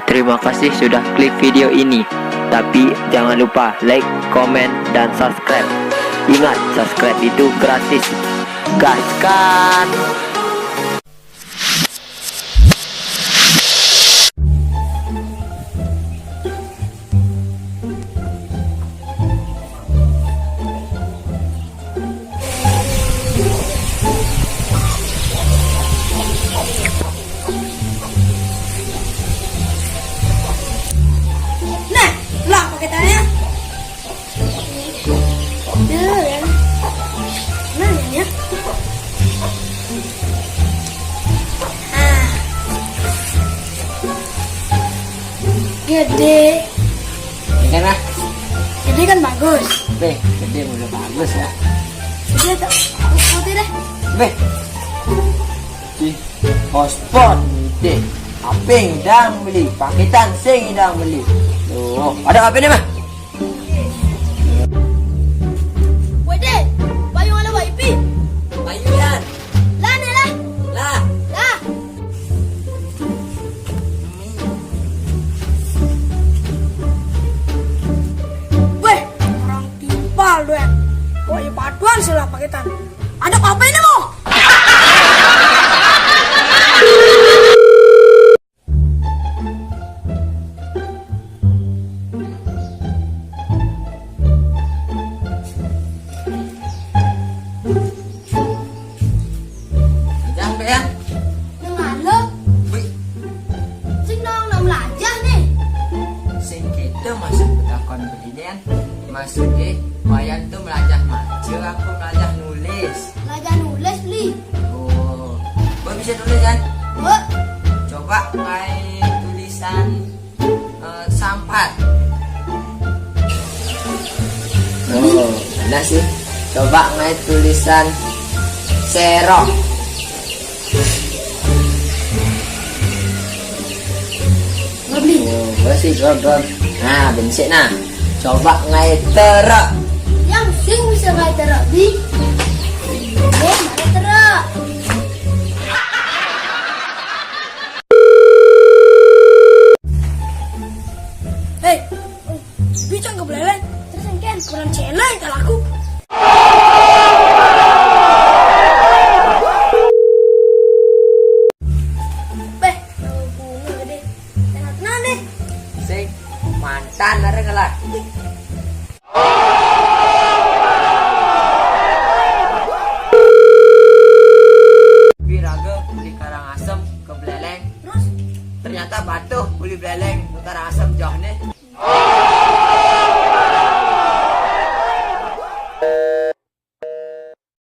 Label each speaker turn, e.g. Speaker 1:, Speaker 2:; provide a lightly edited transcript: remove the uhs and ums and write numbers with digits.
Speaker 1: Terima kasih sudah klik video ini. Tapi jangan lupa like, komen, dan subscribe. Ingat, subscribe itu gratis. Gaskan!
Speaker 2: Nah, lah paketannya. Ya. Nah, ya. Ah. Gede.
Speaker 3: Ini kan
Speaker 2: Gede kan bagus.
Speaker 3: gede udah bagus ya.
Speaker 2: Gede tak putih deh.
Speaker 3: Be, di hotspot deh. Apa yang dah beli? Paketan sing dah beli. Tuh, ada apa ni mah?
Speaker 2: Wede, bayu ala waipi.
Speaker 3: Ayo yan.
Speaker 2: Lah ni lah.
Speaker 3: Lah.
Speaker 2: Lah. Weh, orang timpal deh. Kok ya paduan sih lah paketan. Ada apa ini mo?
Speaker 3: Jangan be yan.
Speaker 2: Ngalo,
Speaker 3: Wih,
Speaker 2: sing nong nam lajah nih.
Speaker 3: sing kita masuk takon beli yan. Masuk bayan tu melajah maju, aku melajah nulis.
Speaker 2: Lajah nulis beli.
Speaker 3: Oh, boy bisa nulis kan?
Speaker 2: Wah,
Speaker 3: Coba main tulisan sampat. Oh, mana sih? Coba main tulisan serok.
Speaker 2: nggak beli.
Speaker 3: Oh, bersih gogol. Nah, bencik nah. Coba ngai terok.
Speaker 2: Yang sing bisa nggak terak bi? Mana terak? Hei, bicara nggak boleh. Terus yang kan kurang channel yang kalau aku. Beh, bunga gede. Tenang deh.
Speaker 3: Sing mantan ada ngelak. Wiraga beli Karangasem ke Beleleng.
Speaker 2: Terus
Speaker 3: Ternyata batu beli Beleleng ke Karangasem jauh nih.